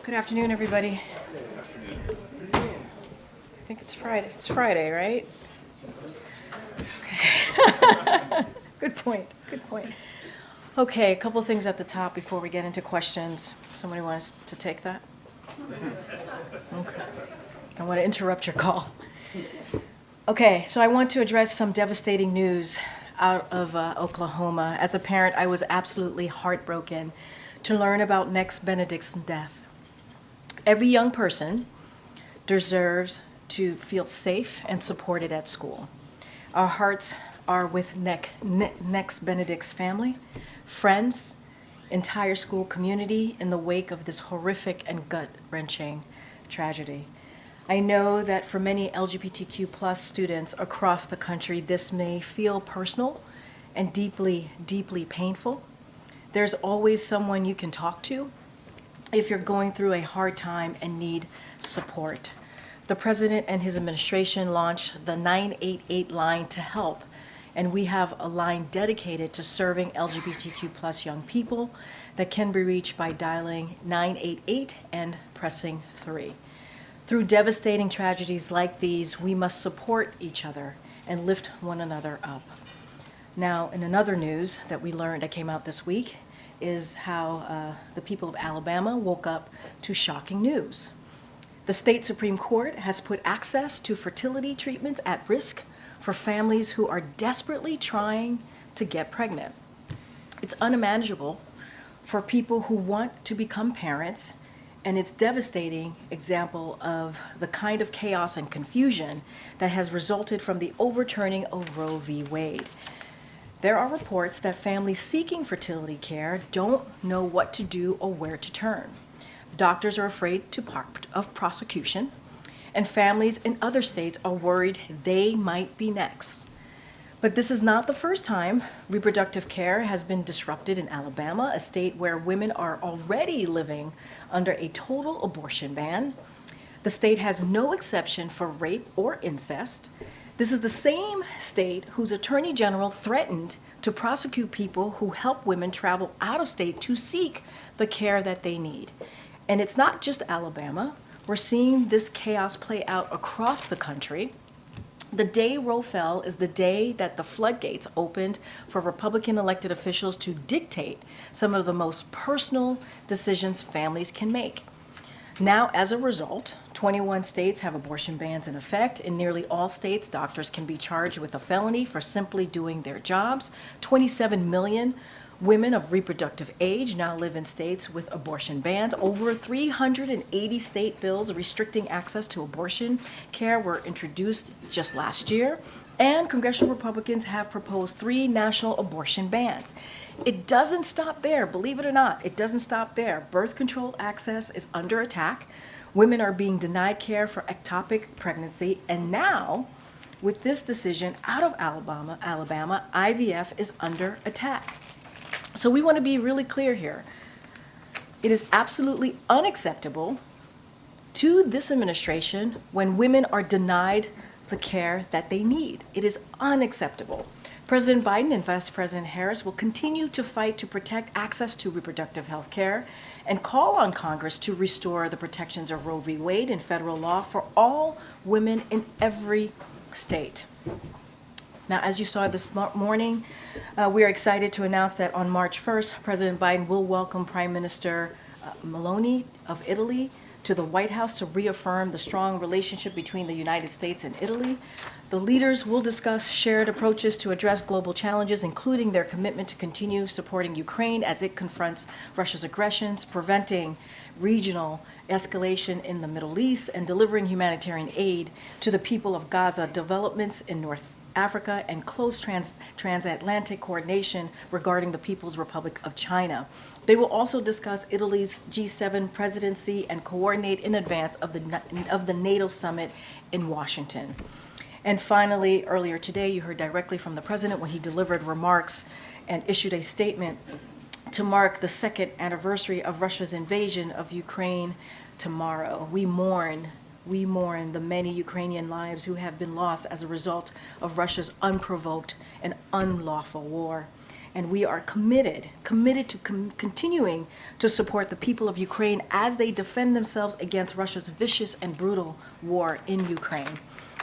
Good afternoon, everybody. I think it's Friday. It's Friday, right? Okay. Good point. Good point. Okay, a couple things at the top before we get into questions. Somebody wants to take that? Okay. I want to interrupt your call. Okay, so I want to address some devastating news out of Oklahoma. As a parent, I was absolutely heartbroken to learn about Nex Benedict's death. Every young person deserves to feel safe and supported at school. Our hearts are with Nex Benedict's family, friends, entire school community in the wake of this horrific and gut-wrenching tragedy. I know that for many LGBTQ+ students across the country, this may feel personal and deeply, deeply painful. There's always someone you can talk to if you're going through a hard time and need support. The president and his administration launched the 988 line to help, and we have a line dedicated to serving LGBTQ+ young people that can be reached by dialing 988 and pressing 3. Through devastating tragedies like these, we must support each other and lift one another up. Now, in another news that we learned that came out this week is how the people of Alabama woke up to shocking news. The state Supreme Court has put access to fertility treatments at risk for families who are desperately trying to get pregnant. It's unimaginable for people who want to become parents, and it's a devastating example of the kind of chaos and confusion that has resulted from the overturning of Roe v. Wade. There are reports that families seeking fertility care don't know what to do or where to turn. Doctors are afraid of prosecution, and families in other states are worried they might be next. But this is not the first time reproductive care has been disrupted in Alabama, a state where women are already living under a total abortion ban. The state has no exception for rape or incest. This is the same state whose attorney general threatened to prosecute people who help women travel out of state to seek the care that they need. And it's not just Alabama. We're seeing this chaos play out across the country. The day Roe fell is the day that the floodgates opened for Republican elected officials to dictate some of the most personal decisions families can make. Now, as a result, 21 states have abortion bans in effect. In nearly all states, doctors can be charged with a felony for simply doing their jobs. 27 million women of reproductive age now live in states with abortion bans. Over 380 state bills restricting access to abortion care were introduced just last year, and congressional Republicans have proposed 3 national abortion bans. It doesn't stop there, believe it or not. It doesn't stop there. Birth control access is under attack. Women are being denied care for ectopic pregnancy, and now, with this decision out of Alabama, IVF is under attack. So we want to be really clear here. It is absolutely unacceptable to this administration when women are denied the care that they need. It is unacceptable. President Biden and Vice President Harris will continue to fight to protect access to reproductive health care and call on Congress to restore the protections of Roe v. Wade in federal law for all women in every state. Now, as you saw this morning, we are excited to announce that on March 1st, President Biden will welcome Prime Minister Meloni of Italy to the White House to reaffirm the strong relationship between the United States and Italy. The leaders will discuss shared approaches to address global challenges, including their commitment to continue supporting Ukraine as it confronts Russia's aggressions, preventing regional escalation in the Middle East, and delivering humanitarian aid to the people of Gaza, developments in North Africa, and close transatlantic coordination regarding the People's Republic of China. They will also discuss Italy's G7 presidency and coordinate in advance of the NATO summit in Washington. And finally, earlier today, you heard directly from the president when he delivered remarks and issued a statement to mark the second anniversary of Russia's invasion of Ukraine tomorrow. We mourn the many Ukrainian lives who have been lost as a result of Russia's unprovoked and unlawful war. and we are committed to continuing to support the people of Ukraine as they defend themselves against Russia's vicious and brutal war in Ukraine.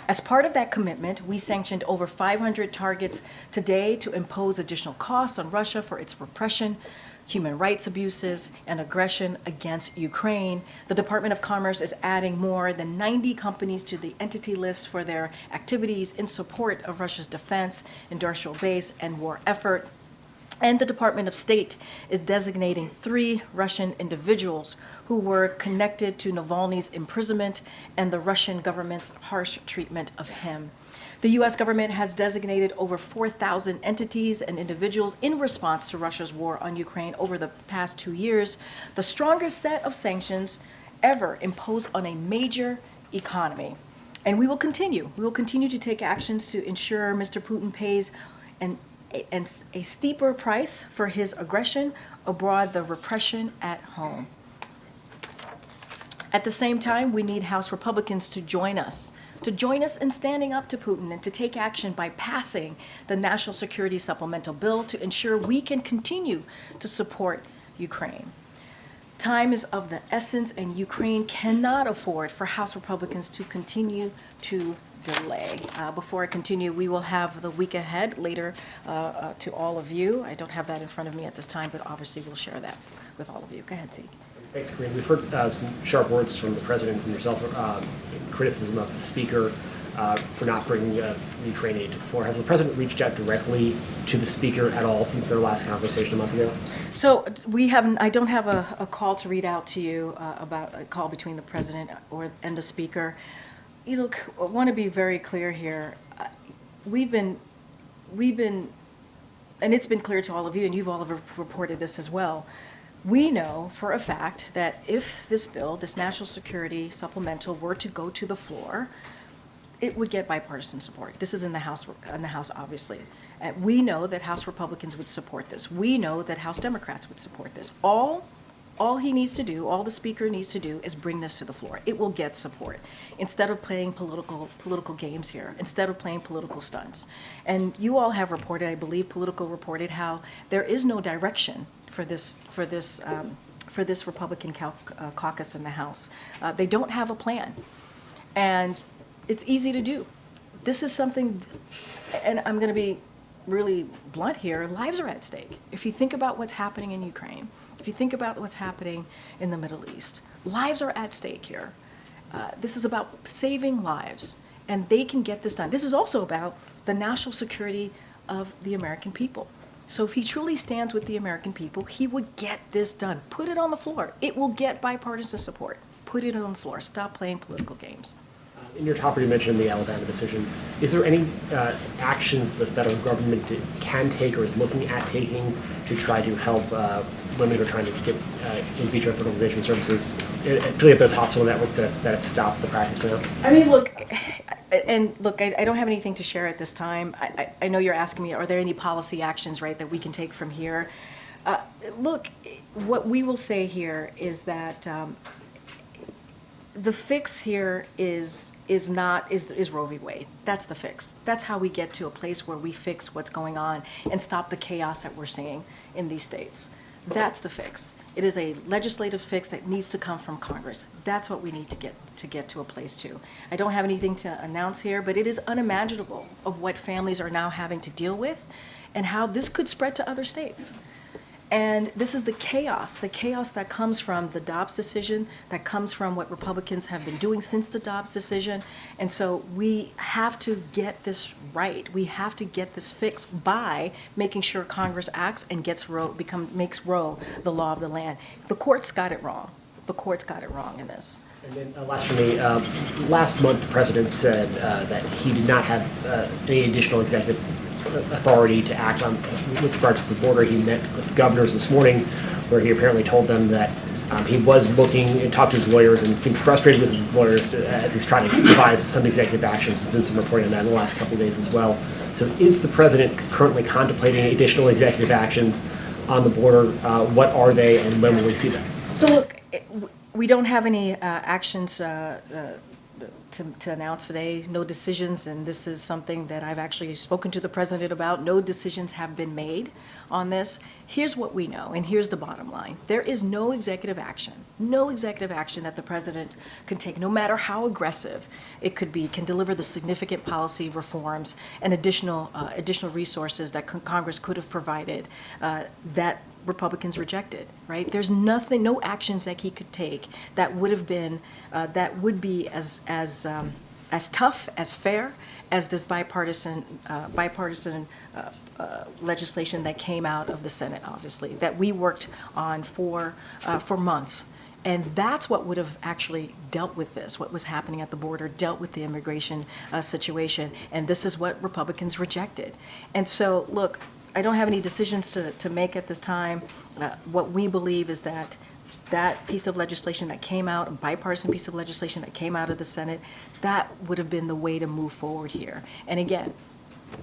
As part of that commitment, we sanctioned over 500 targets today to impose additional costs on Russia for its repression, human rights abuses, and aggression against Ukraine. The Department of Commerce is adding more than 90 companies to the entity list for their activities in support of Russia's defense, industrial base, and war effort. And the Department of State is designating 3 Russian individuals who were connected to Navalny's imprisonment and the Russian government's harsh treatment of him. The U.S. government has designated over 4,000 entities and individuals in response to Russia's war on Ukraine over the past 2 years, the strongest set of sanctions ever imposed on a major economy. And we will continue to take actions to ensure Mr. Putin pays a steeper price for his aggression abroad, the repression at home. At the same time, we need House Republicans to join us in standing up to Putin and to take action by passing the National Security Supplemental Bill to ensure we can continue to support Ukraine. Time is of the essence, and Ukraine cannot afford for House Republicans to continue to delay. Before I continue, we will have the week ahead later to all of you. I don't have that in front of me at this time, but obviously we'll share that with all of you. Go ahead, Zeke. Thanks, Karine. We've heard some sharp words from the President, from yourself, criticism of the Speaker for not bringing Ukraine aid to the floor. Has the President reached out directly to the Speaker at all since their last conversation a month ago? So we haven't. I don't have a call to read out to you about a call between the President and the Speaker. You look, I want to be very clear here. We've been, and it's been clear to all of you, and you've all reported this as well. We know for a fact that if this bill, this national security supplemental, were to go to the floor, it would get bipartisan support. This is in the House, obviously. We know that House Republicans would support this. We know that House Democrats would support this. All he needs to do, all the Speaker needs to do, is bring this to the floor. It will get support, instead of playing political games here, instead of playing political stunts. And you all have reported, I believe Politico reported, how there is no direction for this Republican caucus in the House. They don't have a plan, and it's easy to do. This is something, and I'm going to be really blunt here, lives are at stake. If you think about what's happening in Ukraine, if you think about what's happening in the Middle East, lives are at stake here. This is about saving lives, and they can get this done. This is also about the national security of the American people. So if he truly stands with the American people, he would get this done. Put it on the floor. It will get bipartisan support. Put it on the floor. Stop playing political games. In your topper, you mentioned the Alabama decision. Is there any actions the federal government can take or is looking at taking to try to help women who are trying to get in vitro fertilization services, particularly at those hospital networks that have stopped the practice now? I mean, look, I don't have anything to share at this time. I know you're asking me, are there any policy actions, right, that we can take from here? Look, what we will say here is that the fix here is Roe v. Wade. That's the fix. That's how we get to a place where we fix what's going on and stop the chaos that we're seeing in these states. That's the fix. It is a legislative fix that needs to come from Congress. That's what we need to get to a place to. I don't have anything to announce here, but it is unimaginable of what families are now having to deal with and how this could spread to other states. And this is the chaos that comes from the Dobbs decision, that comes from what Republicans have been doing since the Dobbs decision. And so we have to get this right. We have to get this fixed by making sure Congress acts and makes Roe the law of the land. The courts got it wrong. The courts got it wrong in this. And then last for me, last month the President said that he did not have any additional executive authority to act on with regards to the border. He met with governors this morning, where he apparently told them that he was looking and talked to his lawyers and seemed frustrated with his lawyers as he's trying to devise some executive actions. There's been some reporting on that in the last couple of days as well. So is the President currently contemplating additional executive actions on the border? What are they, and when will we see them? So look, we don't have any actions to announce today. No decisions, and this is something that I've actually spoken to the president about. No decisions have been made on this. Here's what we know, and here's the bottom line. There is no executive action that the president can take, no matter how aggressive it could be, can deliver the significant policy reforms and additional resources that Congress could have provided that Republicans rejected, right? There's nothing, no actions that he could take that would have been, that would be as tough, as fair as this bipartisan legislation that came out of the Senate, obviously, that we worked on for months. And that's what would have actually dealt with this, what was happening at the border, dealt with the immigration situation. And this is what Republicans rejected. And so, look, I don't have any decisions to make at this time. What we believe is that piece of legislation that came out, a bipartisan piece of legislation that came out of the Senate, that would have been the way to move forward here. And again,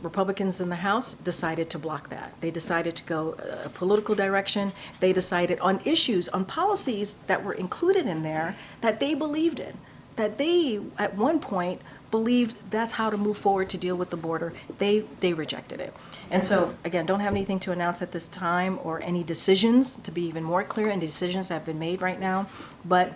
Republicans in the House decided to block that. They decided to go a political direction. They decided on issues, on policies that were included in there that they believed in, that they, at one point, believed that's how to move forward to deal with the border. They rejected it. And so, again, don't have anything to announce at this time or any decisions, to be even more clear, and decisions that have been made right now. But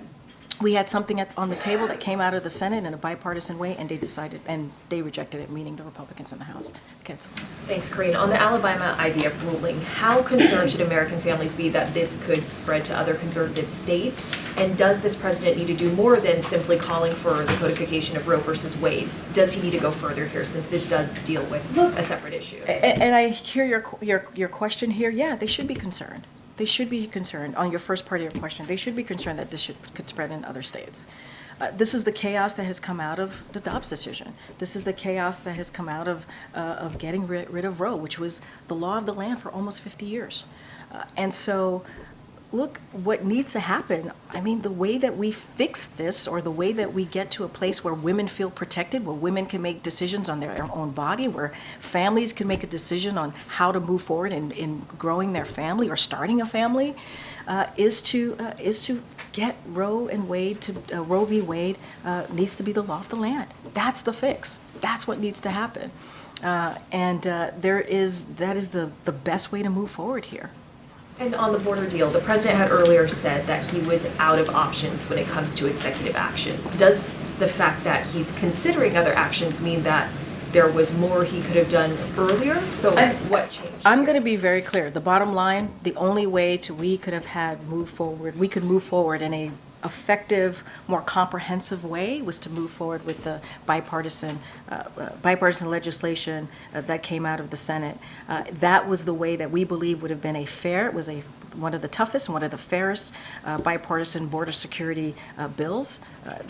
we had something on the table that came out of the Senate in a bipartisan way, and they decided, and they rejected it, meaning the Republicans in the House. Kids. Thanks, Karine. On the Alabama IVF ruling, how concerned should American families be that this could spread to other conservative states? And does this president need to do more than simply calling for the codification of Roe versus Wade? Does he need to go further here, since this does deal with a separate issue? And I hear your question here. Yeah, they should be concerned. They should be concerned, on your first part of your question, they should be concerned that this could spread in other states. This is the chaos that has come out of the Dobbs decision. This is the chaos that has come out of getting rid of Roe, which was the law of the land for almost 50 years. And so, look, what needs to happen, I mean, the way that we fix this, or the way that we get to a place where women feel protected, where women can make decisions on their own body, where families can make a decision on how to move forward in growing their family or starting a family, is to get Roe v. Wade needs to be the law of the land. That's the fix. That's what needs to happen. That is the best way to move forward here. And on the border deal, the president had earlier said that he was out of options when it comes to executive actions. Does the fact that he's considering other actions mean that there was more he could have done earlier? So what changed? I'm going to be very clear. The bottom line, the only way we could move forward in a effective, more comprehensive way was to move forward with the bipartisan legislation that came out of the Senate. That was the way that we believe would have been one of the toughest, one of the fairest bipartisan border security bills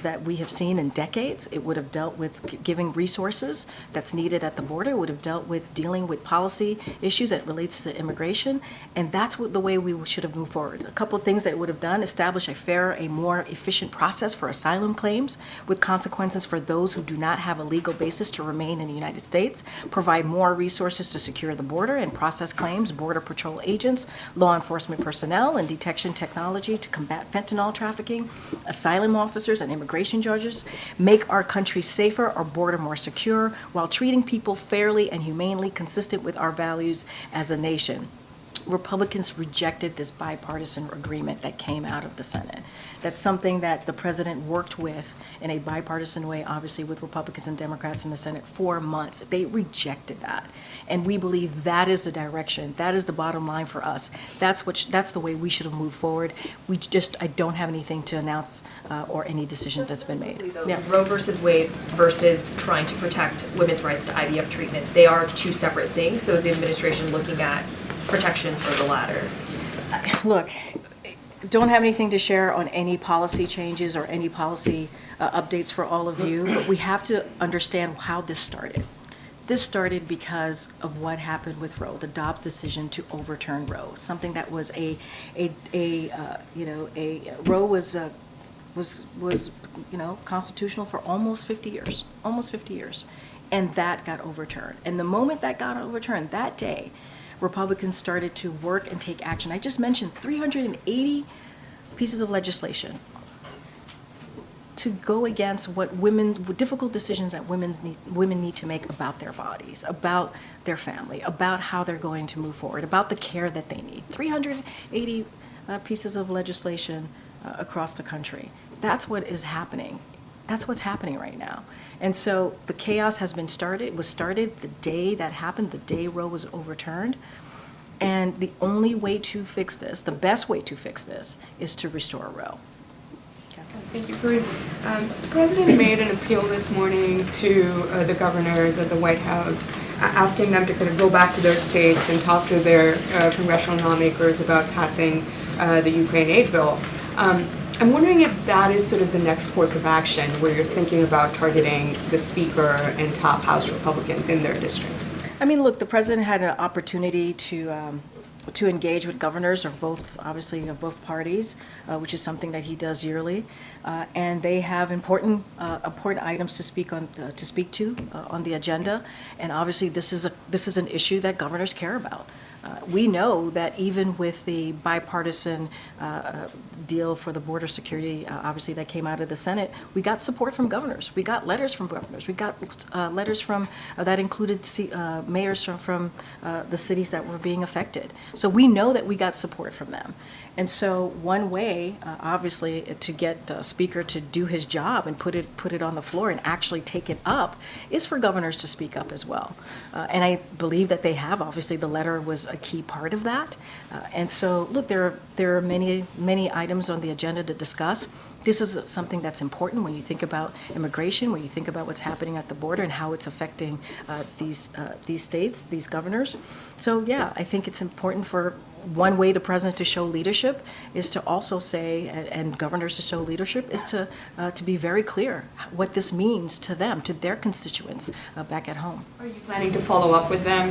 that we have seen in decades. It would have dealt with giving resources that's needed at the border. It would have dealt with dealing with policy issues that relates to immigration, and that's the way we should have moved forward. A couple of things that it would have done: establish a more efficient process for asylum claims with consequences for those who do not have a legal basis to remain in the United States, provide more resources to secure the border and process claims, border patrol agents, law enforcement personnel, and detection technology to combat fentanyl trafficking, asylum officers and immigration judges, make our country safer, our border more secure, while treating people fairly and humanely, consistent with our values as a nation. Republicans rejected this bipartisan agreement that came out of the Senate. That's something that the president worked with in a bipartisan way, obviously with Republicans and Democrats in the Senate for months. They rejected that. And we believe that is the direction, that is the bottom line for us. That's the way we should have moved forward. I don't have anything to announce or any decisions that's been made. Yeah. Roe versus Wade versus trying to protect women's rights to IVF treatment, they are two separate things. So is the administration looking at protections for the latter? Look, don't have anything to share on any policy changes or any policy updates for all of you, but we have to understand how this started. This started because of what happened with Roe, the Dobbs decision to overturn Roe, something that was Roe was constitutional for almost 50 years, and that got overturned. And the moment that got overturned, that day, Republicans started to work and take action. I just mentioned 380 pieces of legislation. to go against what difficult decisions that women need to make about their bodies, about their family, about how they're going to move forward, about the care that they need. 380 pieces of legislation across the country. That's what is happening. That's what's happening right now. And so the chaos has been started. It was started the day that happened, the day Roe was overturned. And the only way to fix this, the best way to fix this, is to restore Roe. Thank you, Karine. The President made an appeal this morning to the governors at the White House, asking them to kind of go back to their states and talk to their congressional lawmakers about passing the Ukraine aid bill. I'm wondering if that is sort of the next course of action, where you're thinking about targeting the Speaker and top House Republicans in their districts. I mean, look, the President had an opportunity to engage with governors of both, obviously, of both parties, which is something that he does yearly, and they have important items to speak to on the agenda. And obviously, this is an issue that governors care about. We know that even with the bipartisan deal for the border security, obviously that came out of the Senate, we got support from governors. We got letters from governors. We got letters from that included mayors from the cities that were being affected. So we know that we got support from them. And so one way, obviously, to get Speaker to do his job and put it on the floor and actually take it up is for governors to speak up as well. And I believe that they have. Obviously, the letter was a key part of that. And so, look, there are many items on the agenda to discuss. This is something that's important when you think about immigration, when you think about what's happening at the border and how it's affecting these states, these governors. So, yeah, I think it's important for one way the president to show leadership is to also say, and governors to show leadership, is to be very clear what this means to them, to their constituents back at home. Are you planning to follow up with them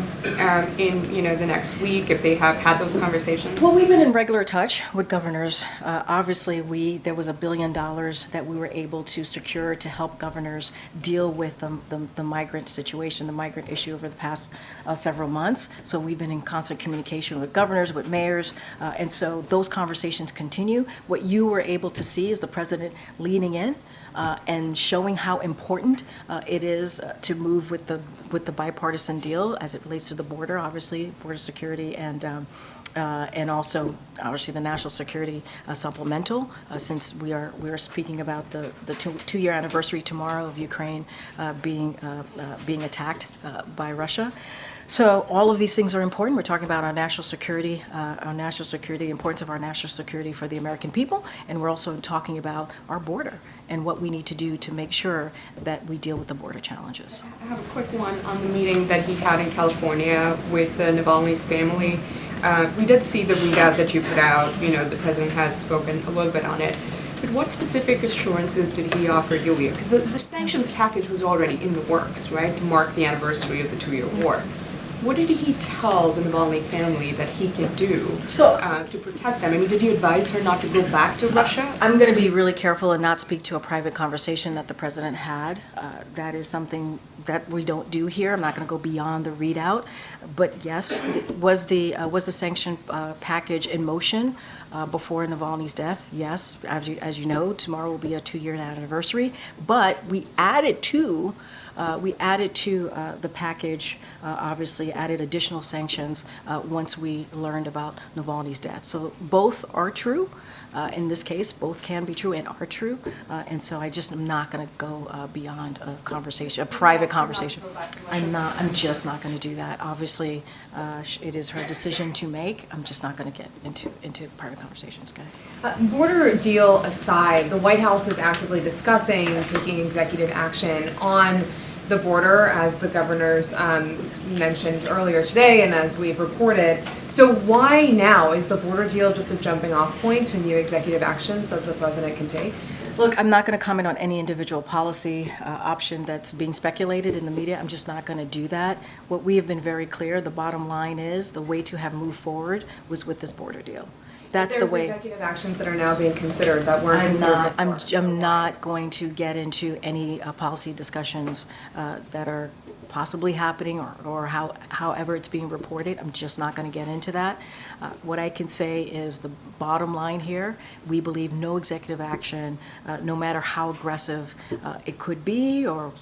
in the next week if they have had those conversations? Well, we've been in regular touch with governors. Obviously, there was $1 billion that we were able to secure to help governors deal with the migrant situation, the migrant issue over the past several months. So we've been in constant communication with governors, with mayors, and so those conversations continue. What you were able to see is the president leaning in and showing how important it is to move with the bipartisan deal as it relates to the border, obviously border security, and also obviously the national security supplemental. Since we are speaking about the two-year anniversary tomorrow of Ukraine being attacked by Russia. So all of these things are important. We're talking about our national security, the importance of our national security for the American people, and we're also talking about our border and what we need to do to make sure that we deal with the border challenges. I have a quick one on the meeting that he had in California with Navalny's family. We did see the readout that you put out. The president has spoken a little bit on it. But what specific assurances did he offer Yulia? Because the sanctions package was already in the works, right, to mark the anniversary of the two-year war. What did he tell the Navalny family that he could do to protect them? I mean, did you advise her not to go back to Russia? I'm going to be really careful and not speak to a private conversation that the president had. That is something that we don't do here. I'm not going to go beyond the readout. But yes, was the sanction package in motion before Navalny's death? Yes, as you know, tomorrow will be a 2-year anniversary. But we added to the package, obviously added additional sanctions once we learned about Navalny's death. So both are true. In this case, both can be true and are true. And so I just am not going to go beyond a conversation, a private conversation. I'm just not going to do that. Obviously, it is her decision to make. I'm just not going to get into private conversations. Border deal aside, the White House is actively discussing taking executive action on the border, as the governors mentioned earlier today and as we've reported. So why now? Is the border deal just a jumping off point to new executive actions that the president can take? Look, I'm not going to comment on any individual policy option that's being speculated in the media. I'm just not going to do that. What we have been very clear, the bottom line is the way to have moved forward was with this border deal. That's the way. There's executive actions that are now being considered that weren't considered before. I'm not going to get into any policy discussions that are possibly happening or however it's being reported. I'm just not going to get into that. What I can say is the bottom line here, we believe no executive action, no matter how aggressive it could be or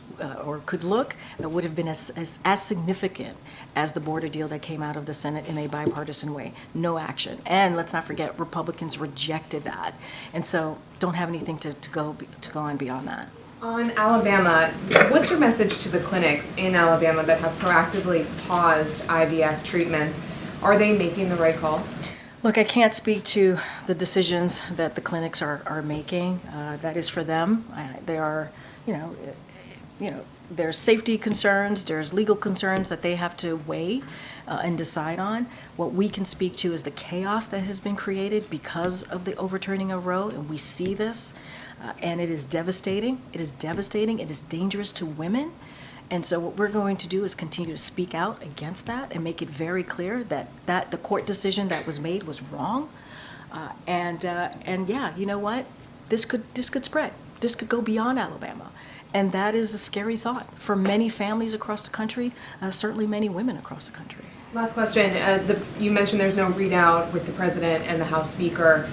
could look, would have been as significant as the border deal that came out of the Senate in a bipartisan way. No action. And let's not forget, Republicans rejected that. And so don't have anything to go on beyond that. On Alabama, what's your message to the clinics in Alabama that have proactively paused IVF treatments? Are they making the right call? Look, I can't speak to the decisions that the clinics are making. That is for them. They are, there's safety concerns, there's legal concerns that they have to weigh and decide on. What we can speak to is the chaos that has been created because of the overturning of Roe, and we see this, and it is devastating. It is devastating. It is dangerous to women. And so what we're going to do is continue to speak out against that and make it very clear that the court decision that was made was wrong. And yeah, you know what? This could spread. This could go beyond Alabama. And that is a scary thought for many families across the country, certainly many women across the country. Last question. You mentioned there's no readout with the president and the House Speaker.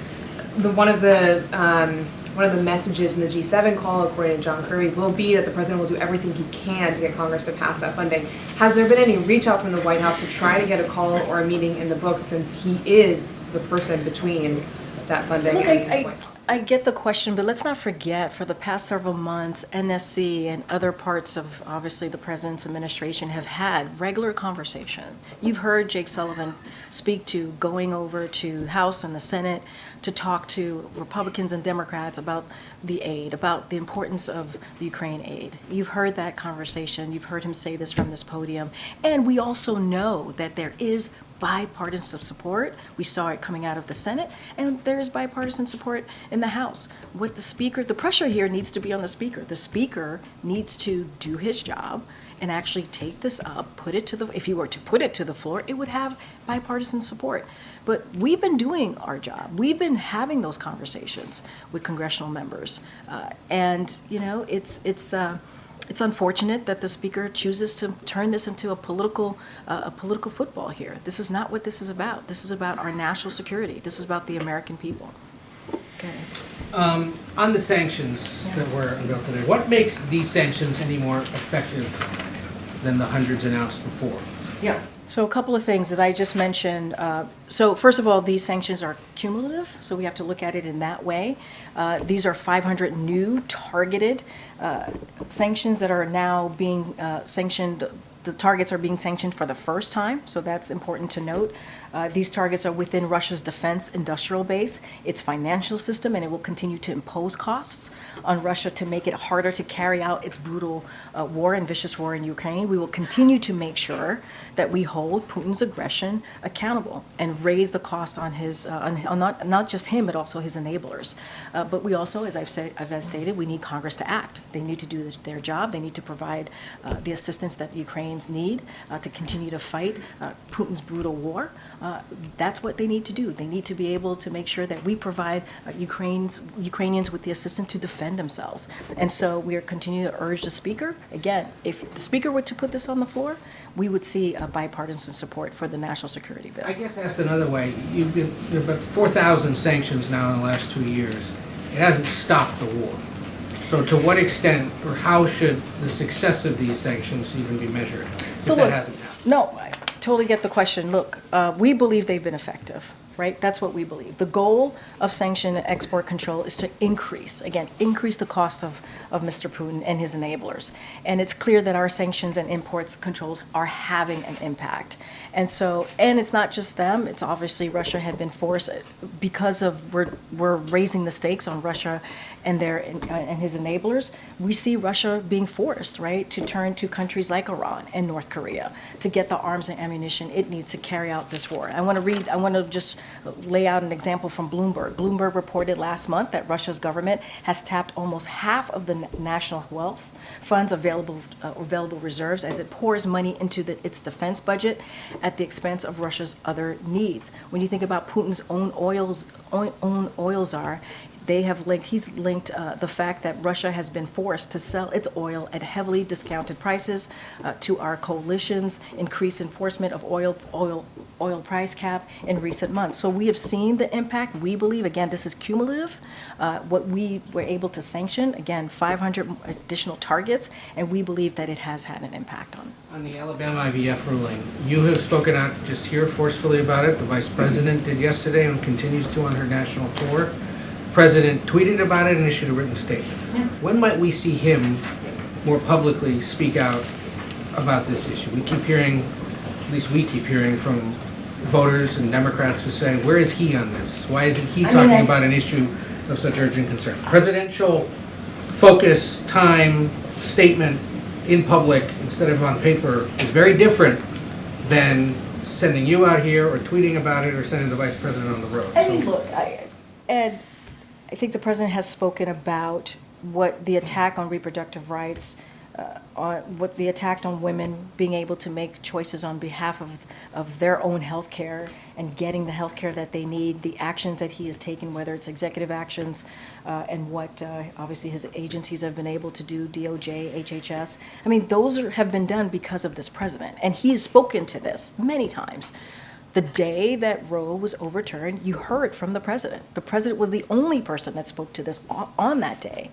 One of the messages in the G7 call, according to John Kerry, will be that the president will do everything he can to get Congress to pass that funding. Has there been any reach out from the White House to try to get a call or a meeting in the books, since he is the person between that funding Look, and the White House? I get the question, but let's not forget, for the past several months, NSC and other parts of, obviously, the president's administration have had regular conversation. You've heard Jake Sullivan speak to going over to House and the Senate to talk to Republicans and Democrats about the aid, about the importance of the Ukraine aid. You've heard that conversation. You've heard him say this from this podium. And we also know that there is bipartisan support. We saw it coming out of the Senate, and there is bipartisan support in the House. What the pressure here needs to be on the Speaker. The Speaker needs to do his job and actually take this up, if he were to put it to the floor, it would have bipartisan support. But we've been doing our job. We've been having those conversations with congressional members. And, it's unfortunate that the Speaker chooses to turn this into a political football here. This is not what this is about. This is about our national security. This is about the American people. Okay. On the sanctions that were unveiled today, what makes these sanctions any more effective than the hundreds announced before? Yeah. So a couple of things that I just mentioned. So first of all, these sanctions are cumulative, so we have to look at it in that way. These are 500 new targeted sanctions that are now being sanctioned. The targets are being sanctioned for the first time, so that's important to note. These targets are within Russia's defense industrial base, its financial system, and it will continue to impose costs on Russia to make it harder to carry out its brutal war and vicious war in Ukraine. We will continue to make sure that we hold Putin's aggression accountable and raise the cost on his, on not just him, but also his enablers. But we also, as I've stated, we need Congress to act. They need to do their job. They need to provide the assistance that Ukrainians need to continue to fight Putin's brutal war. That's what they need to do. They need to be able to make sure that we provide Ukrainians with the assistance to defend themselves. And so we are continuing to urge the Speaker. Again, if the Speaker were to put this on the floor, we would see a bipartisan support for the national security bill. I guess asked another way, there have been 4,000 sanctions now in the last 2 years. It hasn't stopped the war. So to what extent or how should the success of these sanctions even be measured if So that look, hasn't happened? no, I totally get the question. Look, we believe they've been effective, right? That's what we believe. The goal of sanction and export control is to increase the cost of Mr. Putin and his enablers. And it's clear that our sanctions and imports controls are having an impact. And so, and it's not just them, it's obviously Russia had been forced because of, we're raising the stakes on Russia and his enablers. We see Russia being forced, right, to turn to countries like Iran and North Korea to get the arms and ammunition it needs to carry out this war. I want to just lay out an example from Bloomberg. Bloomberg reported last month that Russia's government has tapped almost half of the national wealth funds available reserves as it pours money into its defense budget at the expense of Russia's other needs. When you think about Putin's own oil czar, They have linked, he's linked the fact that Russia has been forced to sell its oil at heavily discounted prices to our coalition's increased enforcement of oil price cap in recent months. So we have seen the impact. We believe, again, this is cumulative. What we were able to sanction, again, 500 additional targets, and we believe that it has had an impact on. On the Alabama IVF ruling, you have spoken out just here forcefully about it. The Vice President did yesterday and continues to on her national tour. The President tweeted about it and issued a written statement. Yeah. When might we see him more publicly speak out about this issue? We keep hearing, at least we keep hearing from voters and Democrats who say, where is he on this? Why isn't he talking about an issue of such urgent concern? Presidential focus, time, statement in public instead of on paper is very different than sending you out here or tweeting about it or sending the Vice President on the road. I mean, look, Ed, I think the President has spoken about what the attack on reproductive rights, what the attack on women being able to make choices on behalf of their own health care and getting the health care that they need, the actions that he has taken, whether it's executive actions and what obviously his agencies have been able to do, DOJ, HHS. I mean, those have been done because of this president. And he has spoken to this many times. The day that Roe was overturned, you heard from the president. The president was the only person that spoke to this on that day.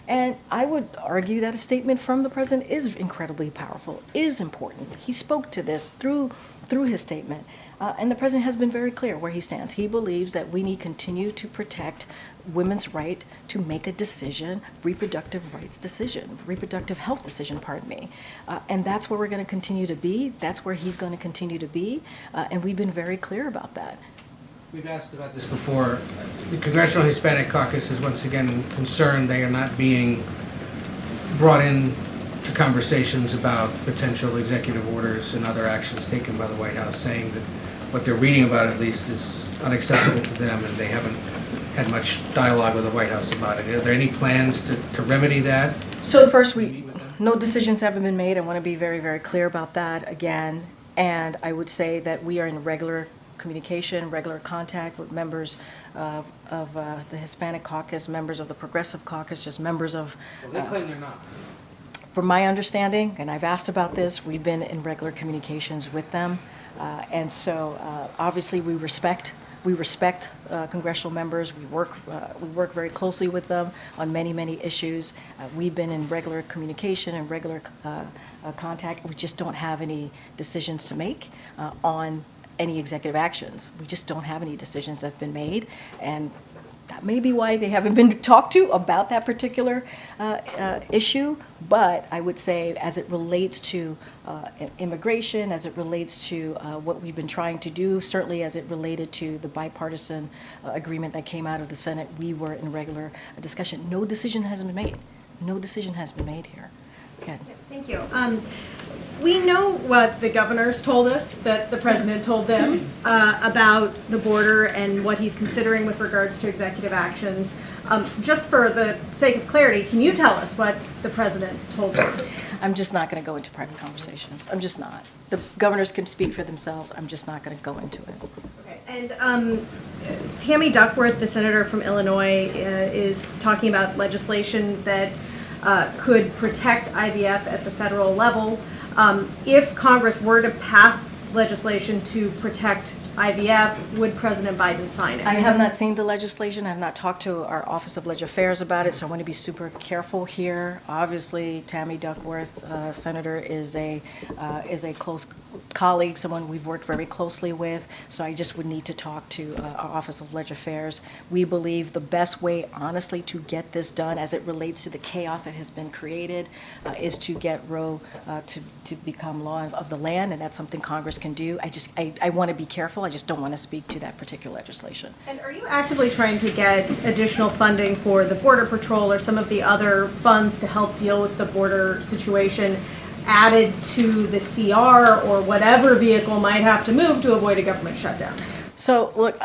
And I would argue that a statement from the president is incredibly powerful, is important. He spoke to this through his statement. And the president has been very clear where he stands. He believes that we need to continue to protect women's right to make a decision, reproductive health decision, pardon me. And that's where we're going to continue to be. That's where he's going to continue to be. And we've been very clear about that. We've asked about this before. The Congressional Hispanic Caucus is once again concerned they are not being brought in to conversations about potential executive orders and other actions taken by the White House, saying that what they're reading about at least is unacceptable to them and they haven't had much dialogue with the White House about it. Are there any plans to remedy that? So first, no decisions haven't been made. I want to be very, very clear about that again. And I would say that we are in regular communication, regular contact with members of the Hispanic Caucus, members of the Progressive Caucus, just members of... Well, they claim they're not. From my understanding, and I've asked about this, we've been in regular communications with them. And so obviously we respect congressional members. We work very closely with them on many, many issues. We've been in regular communication and regular contact. We just don't have any decisions to make on any executive actions. We just don't have any decisions that have been made, and that may be why they haven't been talked to about that particular issue. But I would say as it relates to immigration, as it relates to what we've been trying to do, certainly as it related to the bipartisan agreement that came out of the Senate, we were in regular discussion. No decision has been made. No decision has been made here. Okay. Thank you. We know what the governors told us, that the president told them about the border and what he's considering with regards to executive actions. Just for the sake of clarity, can you tell us what the president told you? I'm just not going to go into private conversations. I'm just not. The governors can speak for themselves. I'm just not going to go into it. Okay. And Tammy Duckworth, the senator from Illinois, is talking about legislation that could protect IVF at the federal level. If Congress were to pass legislation to protect IVF, would President Biden sign it? I have not seen the legislation. I have not talked to our Office of Legislative Affairs about it, so I want to be super careful here. Obviously, Tammy Duckworth, Senator, is a close colleague, someone we've worked very closely with, so I just would need to talk to our Office of Legislative Affairs. We believe the best way, honestly, to get this done as it relates to the chaos that has been created is to get Roe to become law of the land, and that's something Congress can do. I want to be careful. I just don't want to speak to that particular legislation. And are you actively trying to get additional funding for the Border Patrol or some of the other funds to help deal with the border situation added to the CR or whatever vehicle might have to move to avoid a government shutdown? So, look,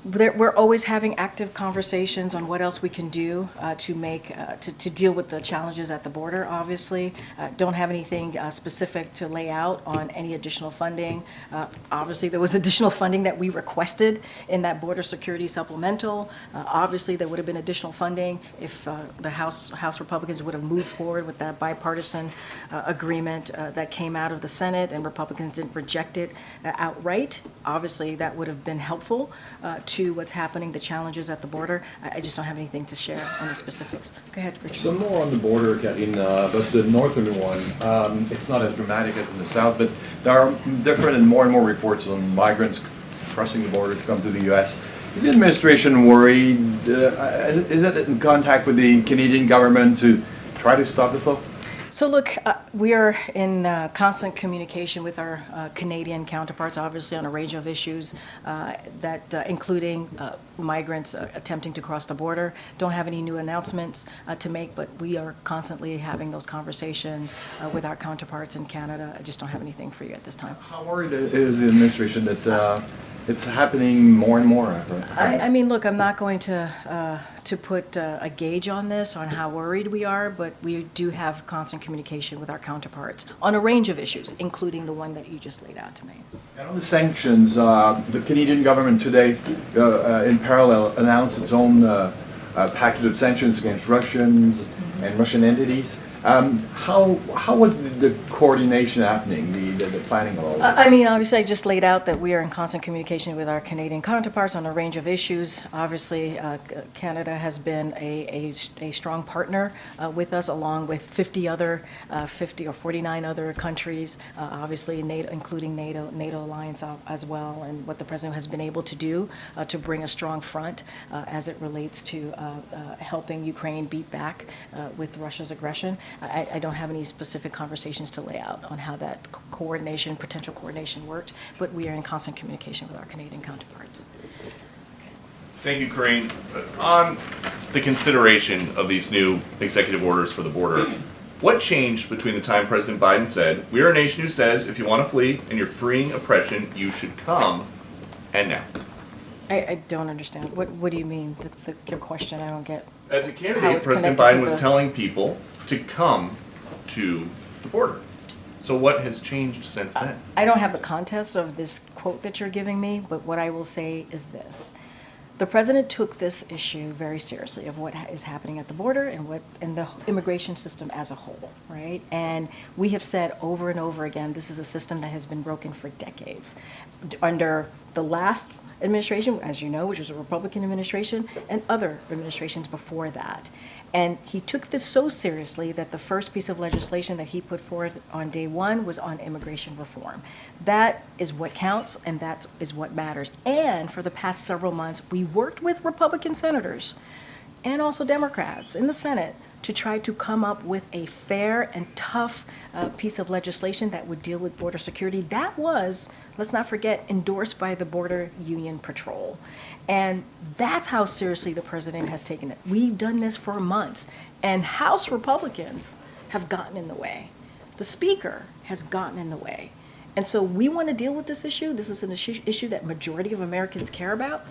We're always having active conversations on what else we can do to deal with the challenges at the border, obviously. Don't have anything specific to lay out on any additional funding. Obviously, there was additional funding that we requested in that border security supplemental. Obviously, there would have been additional funding if the House Republicans would have moved forward with that bipartisan agreement that came out of the Senate, and Republicans didn't reject it outright. Obviously, that would have been helpful to what's happening, the challenges at the border. I just don't have anything to share on the specifics. Go ahead, Richard. Some more on the border, Karine, but the northern one, it's not as dramatic as in the south, but there are different and more reports on migrants crossing the border to come to the U.S. Is the administration worried? Is it in contact with the Canadian government to try to stop the flow? So look, we are in constant communication with our Canadian counterparts, obviously on a range of issues, including migrants attempting to cross the border. Don't have any new announcements to make, but we are constantly having those conversations with our counterparts in Canada. I just don't have anything for you at this time. How worried is the administration that it's happening more and more? I mean, look, I'm not going to put a gauge on this, on how worried we are, but we do have constant communication with our counterparts on a range of issues, including the one that you just laid out to me. And on the sanctions, the Canadian government today, in parallel, announced its own package of sanctions against Russians and Russian entities. How was the coordination happening, the planning of all this? I mean, obviously, I just laid out that we are in constant communication with our Canadian counterparts on a range of issues. Obviously, Canada has been a strong partner with us, along with 50 or 49 other countries, obviously, NATO, including NATO alliance as well, and what the president has been able to do to bring a strong front as it relates to helping Ukraine beat back with Russia's aggression. I don't have any specific conversations to lay out on how that potential coordination worked, but we are in constant communication with our Canadian counterparts. Thank you, Karine. On the consideration of these new executive orders for the border, what changed between the time President Biden said, "We are a nation who says if you want to flee and you're freeing oppression, you should come," and now? I don't understand. What do you mean? Your question, I don't get. As a How candidate, it's President connected Biden to was telling people to come to the border. So what has changed since then? I don't have the context of this quote that you're giving me, but what I will say is this. The president took this issue very seriously of what is happening at the border and the immigration system as a whole, right? And we have said over and over again, this is a system that has been broken for decades. Under the last administration, as you know, which was a Republican administration, and other administrations before that. And he took this so seriously that the first piece of legislation that he put forth on day one was on immigration reform. That is what counts, and that is what matters. And for the past several months, we worked with Republican senators and also Democrats in the Senate to try to come up with a fair and tough piece of legislation that would deal with border security. That was, let's not forget, endorsed by the Border Union Patrol. And that's how seriously the president has taken it. We've done this for months, and House Republicans have gotten in the way. The Speaker has gotten in the way. And so we want to deal with this issue. This is an issue that majority of Americans care about.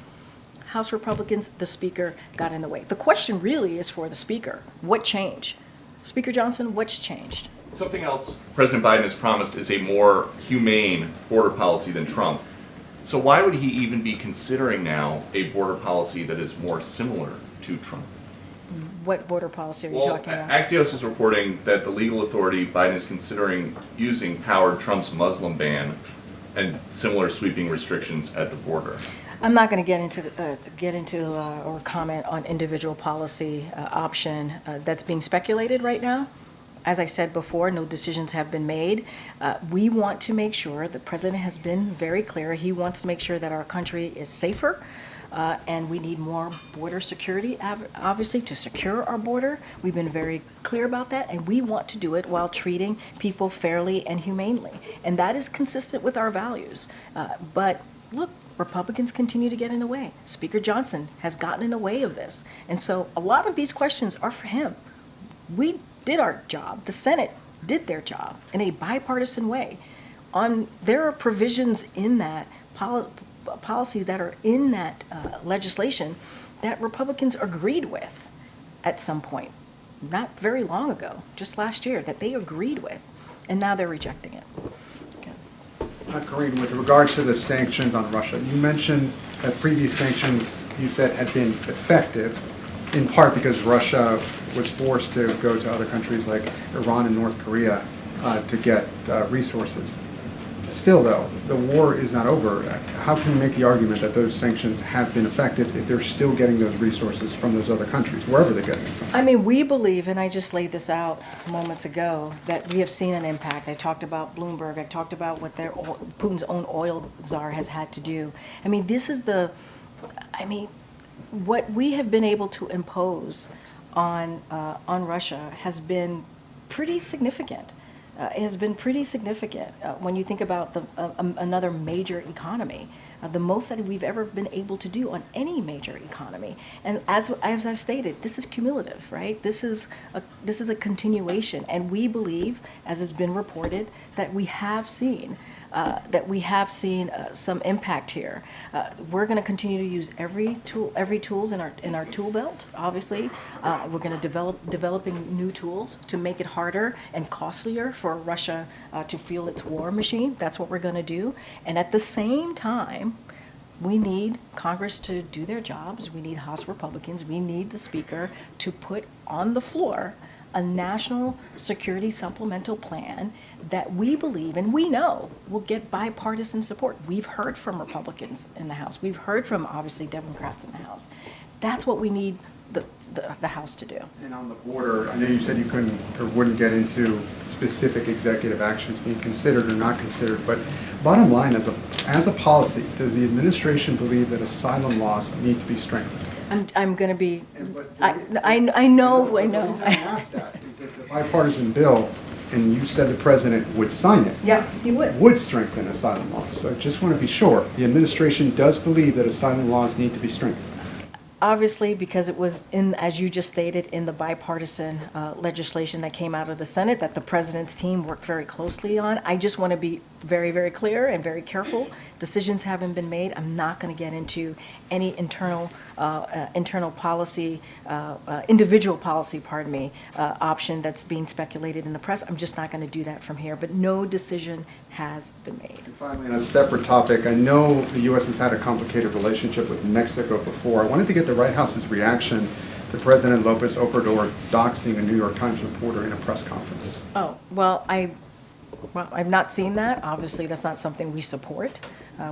House Republicans, the Speaker got in the way. The question really is for the Speaker. What changed? Speaker Johnson, what's changed? Something else President Biden has promised is a more humane border policy than Trump. So why would he even be considering now a border policy that is more similar to Trump? What border policy are you talking about? Axios is reporting that the legal authority Biden is considering using powered Trump's Muslim ban and similar sweeping restrictions at the border. I'm not going to get into or comment on individual policy option that's being speculated right now. As I said before, no decisions have been made. We want to make sure, the president has been very clear, he wants to make sure that our country is safer, and we need more border security, obviously, to secure our border. We've been very clear about that, and we want to do it while treating people fairly and humanely. And that is consistent with our values. But look, Republicans continue to get in the way. Speaker Johnson has gotten in the way of this. And so a lot of these questions are for him. We did our job. The Senate did their job in a bipartisan way. There are provisions in that policies that are in that legislation that Republicans agreed with at some point, not very long ago, just last year, that they agreed with, and now they're rejecting it. Karine, with regards to the sanctions on Russia, you mentioned that previous sanctions, you said, had been effective, in part because Russia was forced to go to other countries like Iran and North Korea to get resources. Still, though, the war is not over. How can you make the argument that those sanctions have been effective if they're still getting those resources from those other countries, wherever they're getting it from? I mean, we believe, and I just laid this out moments ago, that we have seen an impact. I talked about Bloomberg. I talked about what Putin's own oil czar has had to do. I mean, this is what we have been able to impose on Russia has been pretty significant. Has been pretty significant when you think about another major economy, the most that we've ever been able to do on any major economy. And as I've stated, this is cumulative, right? This is a continuation, and we believe, as has been reported, that we have seen some impact here. We're going to continue to use every tools in our tool belt. Obviously, we're going to developing new tools to make it harder and costlier for Russia to fuel its war machine. That's what we're going to do. And at the same time, we need Congress to do their jobs. We need House Republicans. We need the Speaker to put on the floor a national security supplemental plan that we believe and we know will get bipartisan support. We've heard from Republicans in the House. We've heard from, obviously, Democrats in the House. That's what we need the House to do. And on the border, I know you said you couldn't or wouldn't get into specific executive actions being considered or not considered, but bottom line, as a policy, does the administration believe that asylum laws need to be strengthened? I'm going to be, I know. The reason I asked that is that the bipartisan bill, and you said the president would sign it. Yeah, he would. Strengthen asylum laws. So I just want to be sure, the administration does believe that asylum laws need to be strengthened. Obviously, because it was in, as you just stated, in the bipartisan legislation that came out of the Senate that the president's team worked very closely on. I just want to be very, very clear and very careful. Decisions haven't been made. I'm not going to get into any internal policy, individual policy, option that's being speculated in the press. I'm just not going to do that from here. But no decision has been made. And finally, on a separate topic, I know the U.S. has had a complicated relationship with Mexico before. I wanted to get the White House's reaction to President Lopez Obrador doxing a New York Times reporter in a press conference. Oh, well, I've not seen that. Obviously, that's not something we support.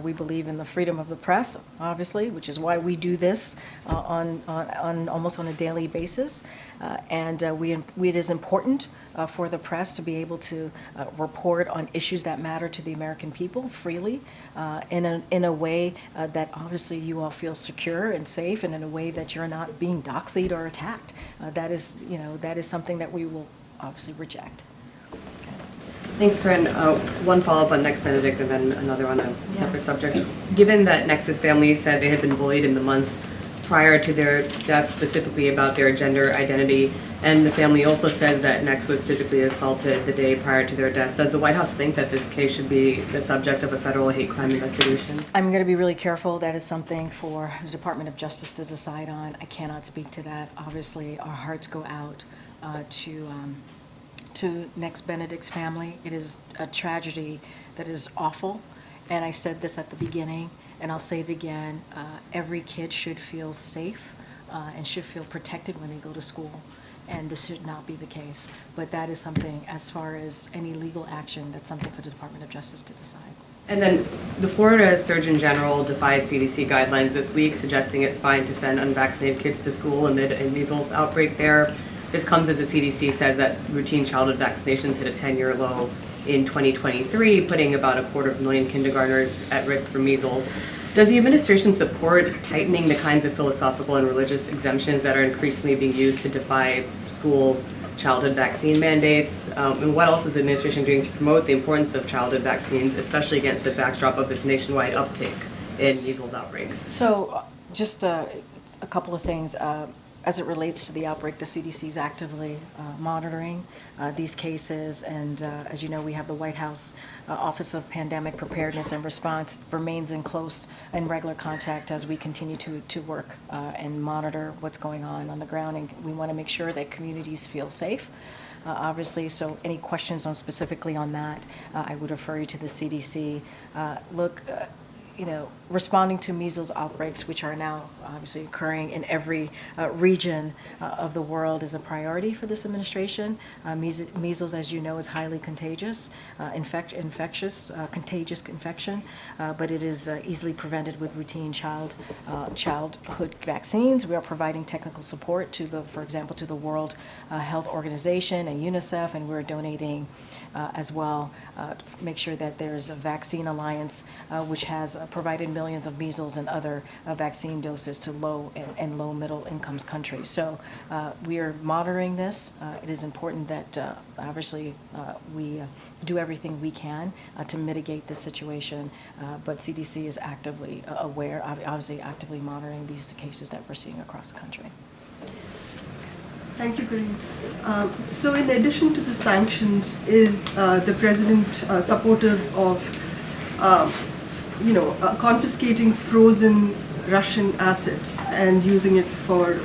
We believe in the freedom of the press, obviously, which is why we do this on almost on a daily basis. It is important for the press to be able to report on issues that matter to the American people freely, in a way that obviously you all feel secure and safe, and in a way that you're not being doxied or attacked. That is something that we will obviously reject. Thanks, Karine. One follow-up on Next Benedict and then another on a separate subject. Given that Nex's family said they had been bullied in the months prior to their death, specifically about their gender identity, and the family also says that Nex was physically assaulted the day prior to their death, does the White House think that this case should be the subject of a federal hate crime investigation? I'm going to be really careful. That is something for the Department of Justice to decide on. I cannot speak to that. Obviously, our hearts go out to Next Benedict's family. It is a tragedy that is awful, and I said this at the beginning, and I'll say it again. Every kid should feel safe and should feel protected when they go to school, and this should not be the case. But that is something, as far as any legal action, that's something for the Department of Justice to decide. And then the Florida Surgeon General defied CDC guidelines this week, suggesting it's fine to send unvaccinated kids to school amid a measles outbreak there. This comes as the CDC says that routine childhood vaccinations hit a 10-year low in 2023, putting about 250,000 kindergartners at risk for measles. Does the administration support tightening the kinds of philosophical and religious exemptions that are increasingly being used to defy school childhood vaccine mandates? And what else is the administration doing to promote the importance of childhood vaccines, especially against the backdrop of this nationwide uptick in measles outbreaks? So just a couple of things. as it relates to the outbreak, the CDC is actively monitoring these cases, and as you know, we have the White House Office of Pandemic Preparedness and Response remains in close and regular contact as we continue to work and monitor what's going on the ground, and we want to make sure that communities feel safe. Obviously, so any questions on specifically on that, I would refer you to the CDC. You know, responding to measles outbreaks, which are now obviously occurring in every region of the world, is a priority for this administration. Measles, as you know, is highly contagious, contagious infection, but it is easily prevented with routine childhood vaccines. We are providing technical support to for example, to the World Health Organization and UNICEF, and we're donating as well to make sure that there's a vaccine alliance which has provided millions of measles and other vaccine doses to low and low middle income countries. So we are monitoring this. It is important that obviously we do everything we can to mitigate this situation, but CDC is actively aware, obviously actively monitoring these cases that we're seeing across the country. Thank you, Karine. So in addition to the sanctions, is the president supportive of, confiscating frozen Russian assets and using it for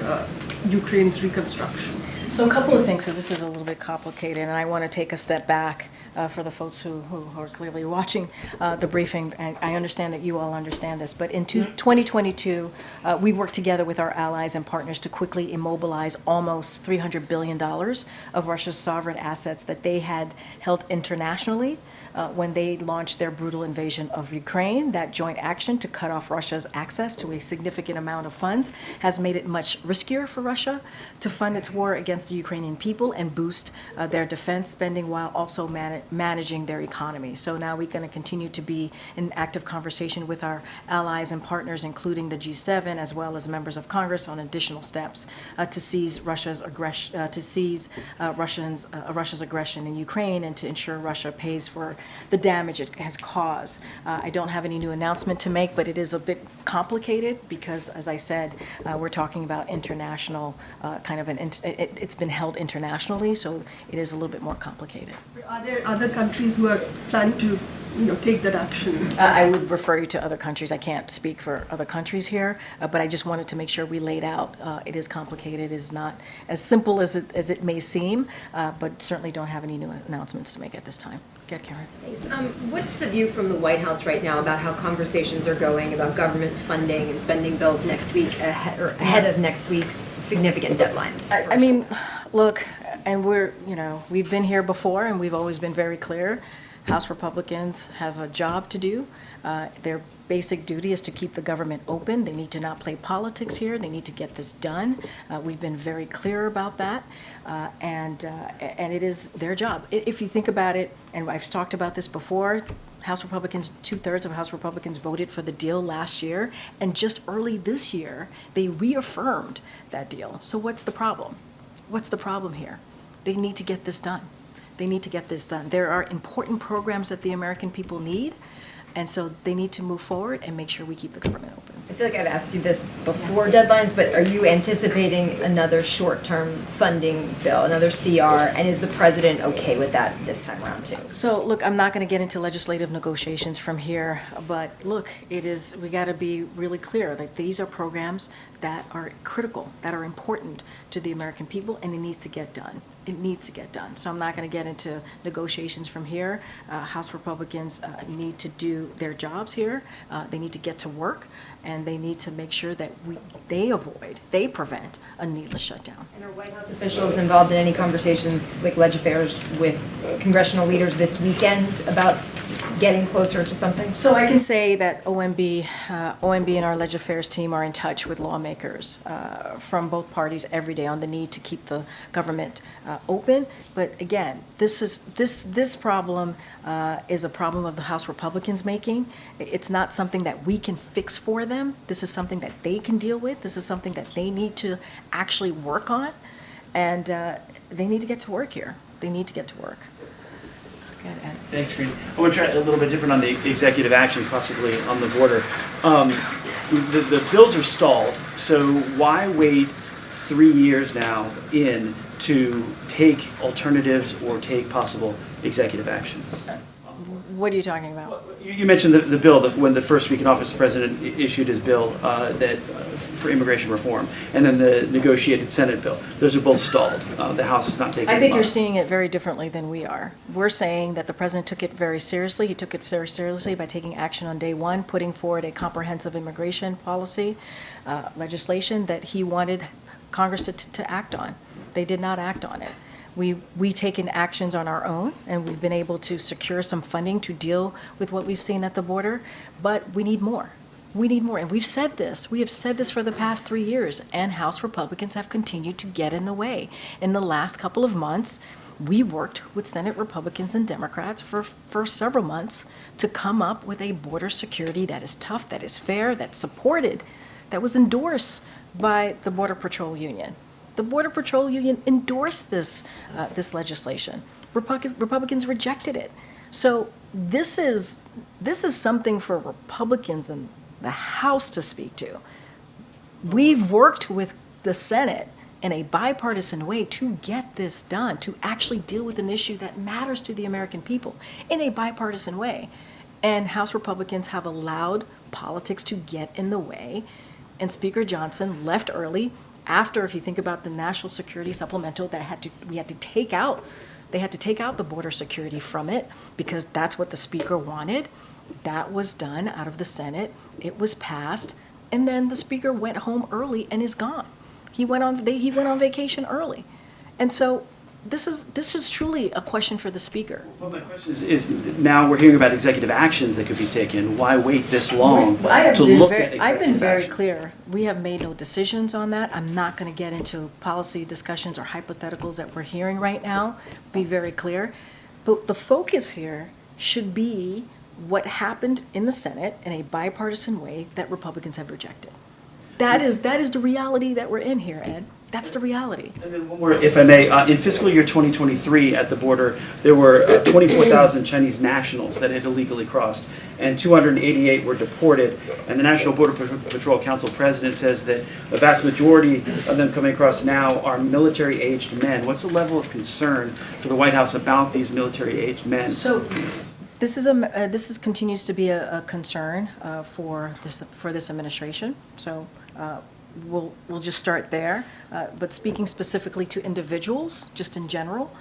Ukraine's reconstruction? So a couple of things, because this is a little bit complicated, and I want to take a step back for the folks who are clearly watching the briefing. And I understand that you all understand this, but in 2022, we worked together with our allies and partners to quickly immobilize almost $300 billion of Russia's sovereign assets that they had held internationally when they launched their brutal invasion of Ukraine. That joint action to cut off Russia's access to a significant amount of funds has made it much riskier for Russia to fund its war against the Ukrainian people and boost their defense spending while also managing their economy. So now we're going to continue to be in active conversation with our allies and partners, including the G7, as well as members of Congress, on additional steps to seize Russia's Russia's aggression in Ukraine and to ensure Russia pays for the damage it has caused. I don't have any new announcement to make, but it is a bit complicated because, as I said, we're talking about international it's been held internationally, so it is a little bit more complicated. Are there other countries who are planning to, take that action? I would refer you to other countries. I can't speak for other countries here, but I just wanted to make sure we laid out. It is complicated. It is not as simple as it may seem, but certainly don't have any new announcements to make at this time. Go ahead, Karen. Thanks. What's the view from the White House right now about how conversations are going about government funding and spending bills next week ahead of next week's significant deadlines? I mean, look, and we've been here before, and we've always been very clear. House Republicans have a job to do. Their basic duty is to keep the government open. They need to not play politics here. They need to get this done. We've been very clear about that, and it is their job. If you think about it, and I've talked about this before, House Republicans, 2/3 of House Republicans voted for the deal last year, and just early this year, they reaffirmed that deal. So what's the problem? What's the problem here? They need to get this done. They need to get this done. There are important programs that the American people need, and so they need to move forward and make sure we keep the government open. I feel like I've asked you this before deadlines, but are you anticipating another short-term funding bill, another CR, and is the president okay with that this time around too? So look, I'm not going to get into legislative negotiations from here, but look, we got to be really clear that these are programs that are critical, that are important to the American people, and it needs to get done. It needs to get done. So I'm not going to get into negotiations from here. House Republicans need to do their jobs here. They need to get to work, and they need to make sure that they prevent a needless shutdown. And are White House officials involved in any conversations, like legislators, with congressional leaders this weekend about getting closer to something? So I can say that OMB and our Leg Affairs team are in touch with lawmakers from both parties every day on the need to keep the government open. But again, this problem is a problem of the House Republicans making. It's not something that we can fix for them. This is something that they can deal with. This is something that they need to actually work on, and they need to get to work here. They need to get to work. Thanks, Karine. I want to try a little bit different on the executive actions, possibly on the border. The bills are stalled, so why wait 3 years now in to take alternatives or take possible executive actions? What are you talking about? You mentioned the bill, that when the first week in office, the president issued his bill for immigration reform, and then the negotiated Senate bill. Those are both stalled. The House is not taking I think them you're up. seeing it very differently than we are. We're saying that the president took it very seriously. He took it very seriously by taking action on day one, putting forward a comprehensive immigration policy legislation that he wanted Congress to act on. They did not act on it. We taken actions on our own, and we've been able to secure some funding to deal with what we've seen at the border, but we need more. We need more, and we've said this. We have said this for the past 3 years, and House Republicans have continued to get in the way. In the last couple of months, we worked with Senate Republicans and Democrats for several months to come up with a border security that is tough, that is fair, that's supported, that was endorsed by the Border Patrol Union. The Border Patrol Union endorsed this legislation. Republicans rejected it. So this is something for Republicans in the House to speak to. We've worked with the Senate in a bipartisan way to get this done, to actually deal with an issue that matters to the American people in a bipartisan way. And House Republicans have allowed politics to get in the way. And Speaker Johnson left early after, if you think about the national security supplemental that we had to take out, they had to take out the border security from it because that's what the speaker wanted. That was done out of the Senate. It was passed, and then the speaker went home early and is gone. He went on vacation early, and so this is truly a question for the speaker. Well, my question is now we're hearing about executive actions that could be taken. Why wait this long to look at executive I've been very actions? clear. We have made no decisions on that. I'm not going to get into policy discussions or hypotheticals that we're hearing right now. Be very clear. But the focus here should be what happened in the Senate in a bipartisan way that Republicans have rejected. That is the reality that we're in here, Ed. That's the reality. And then one more, if I may. In fiscal year 2023 at the border, there were 24,000 Chinese nationals that had illegally crossed, and 288 were deported. And the National Border Patrol Council president says that the vast majority of them coming across now are military-aged men. What's the level of concern for the White House about these military-aged men? So this continues to be a concern for this administration. So we'll just start there. But speaking specifically to individuals, just in general,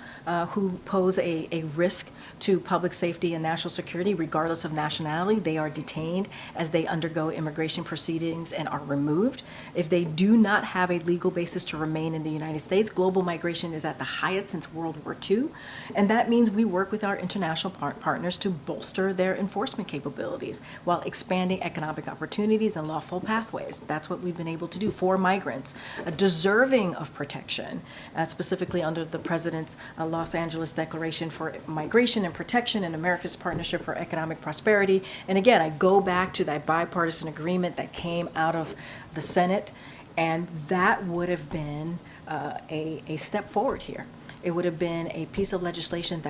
who pose a risk to public safety and national security, regardless of nationality, they are detained as they undergo immigration proceedings and are removed. If they do not have a legal basis to remain in the United States, global migration is at the highest since World War II. And that means we work with our international partners to bolster their enforcement capabilities while expanding economic opportunities and lawful pathways. That's what we've been able to do for migrants, deserving of protection, specifically under the President's Los Angeles Declaration for Migration and Protection and America's Partnership for Economic Prosperity. And again, I go back to that bipartisan agreement that came out of the Senate, and that would have been a step forward here. It would have been a piece of legislation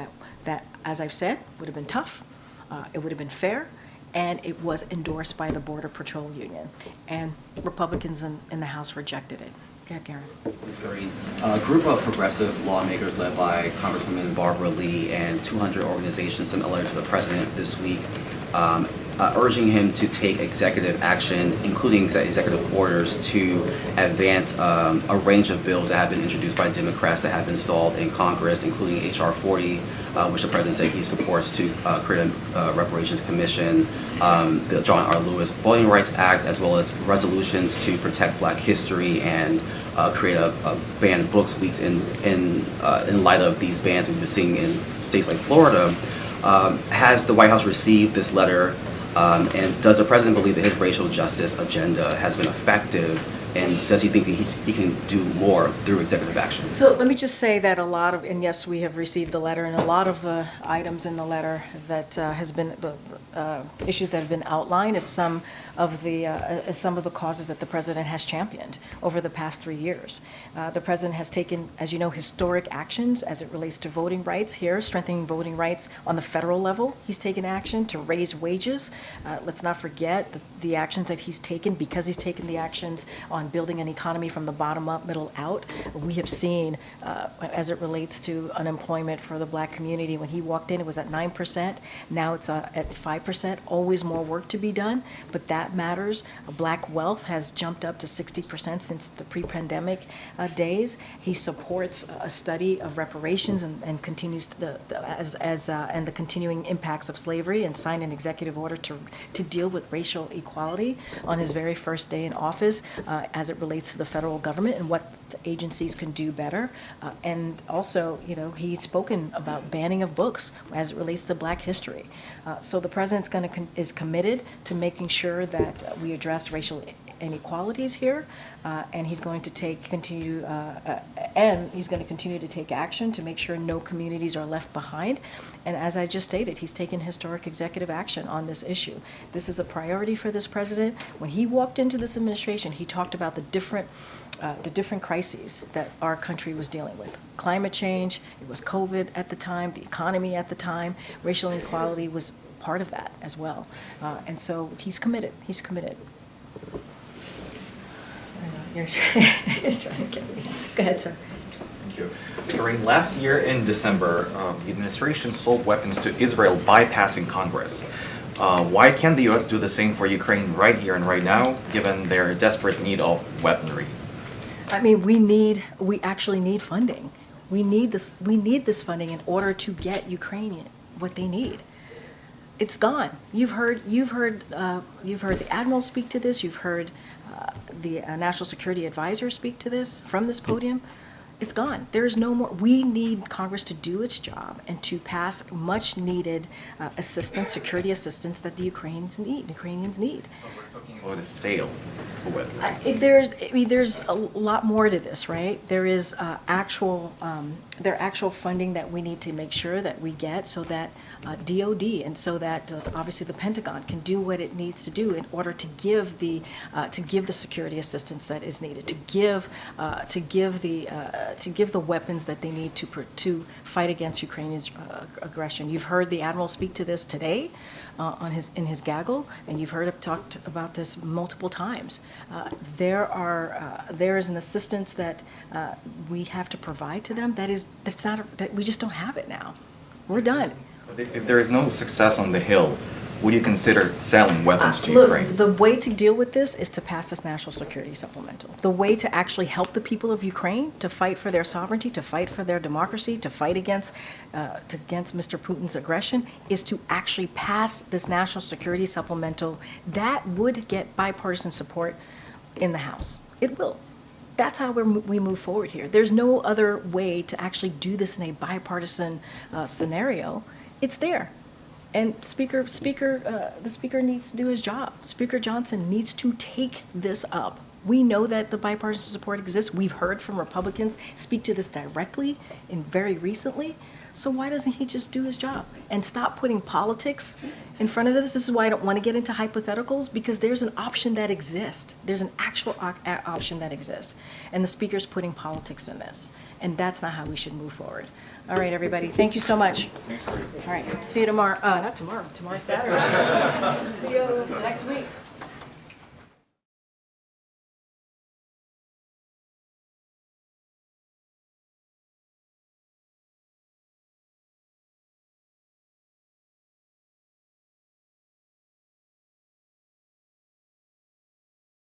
that, as I've said, would have been tough, it would have been fair, and it was endorsed by the Border Patrol Union. And Republicans in the House rejected it. Go ahead, Karen. Ms. Karine, a group of progressive lawmakers led by Congresswoman Barbara Lee and 200 organizations sent a letter to the president this week urging him to take executive action, including executive orders, to advance a range of bills that have been introduced by Democrats that have been stalled in Congress, including H.R. 40, which the president said he supports, to create a reparations commission, the John R. Lewis Voting Rights Act, as well as resolutions to protect Black history and create a ban books leaks in light of these bans we've been seeing in states like Florida. Has the White House received this letter, and does the president believe that his racial justice agenda has been effective, and does he think that he can do more through executive action? So let me just say that a lot of, and yes, we have received the letter, and a lot of the items in the letter that has been, issues that have been outlined is some of the causes that the president has championed over the past 3 years. The president has taken, as you know, historic actions as it relates to voting rights here, strengthening voting rights on the federal level. He's taken action to raise wages. Let's not forget the actions that he's taken, because he's taken the actions on on building an economy from the bottom up, middle out. We have seen, as it relates to unemployment for the Black community, when he walked in, it was at 9%. Now it's at 5%. Always more work to be done, but that matters. Black wealth has jumped up to 60% since the pre-pandemic days. He supports a study of reparations and continues and the continuing impacts of slavery, and signed an executive order to deal with racial equality on his very first day in office, as it relates to the federal government and what the agencies can do better. And also, he's spoken about banning of books as it relates to Black history. So the president's is committed to making sure that we address racial inequalities here, and he's going to continue to take action to make sure no communities are left behind. And as I just stated, he's taken historic executive action on this issue. This is a priority for this president. When he walked into this administration, he talked about the different crises that our country was dealing with. Climate change, it was COVID at the time, the economy at the time, racial inequality was part of that as well. And so he's committed. He's committed. You're trying to get me. Go ahead, sir. Thank you. Karine, last year in December, the administration sold weapons to Israel bypassing Congress. Why can't the U.S. do the same for Ukraine right here and right now, given their desperate need of weaponry? I mean, we actually need funding. We need this funding in order to get Ukrainian what they need. It's gone. You've heard the admiral speak to this. You've heard the National Security Advisor speak to this from this podium. It's gone. There is no more. We need Congress to do its job and to pass much needed assistance, security assistance that the Ukrainians need. We're talking about a sale for weapons. There's a lot more to this, right? There is actual funding that we need to make sure that we get, so that DOD and so that obviously the Pentagon can do what it needs to do in order to give the security assistance that is needed, to give the weapons that they need to fight against Ukraine's aggression. You've heard the admiral speak to this today in his gaggle, and you've heard him talked about this multiple times. There is an assistance that we have to provide to them that we just don't have it now. We're done. If there is no success on the Hill, would you consider selling weapons to Ukraine? The way to deal with this is to pass this national security supplemental. The way to actually help the people of Ukraine to fight for their sovereignty, to fight for their democracy, to fight against Mr. Putin's aggression is to actually pass this national security supplemental that would get bipartisan support in the House. It will. That's how we move forward here. There's no other way to actually do this in a bipartisan scenario. It's there. And the speaker needs to do his job. Speaker Johnson needs to take this up. We know that the bipartisan support exists. We've heard from Republicans speak to this directly and very recently. So why doesn't he just do his job and stop putting politics in front of this? This is why I don't want to get into hypotheticals, because there's an option that exists. There's an actual option that exists. And the speaker's putting politics in this. And that's not how we should move forward. All right, everybody. Thank you so much. Thanks, Karine. All right. See you tomorrow. Not tomorrow. Tomorrow's Saturday. See you next week.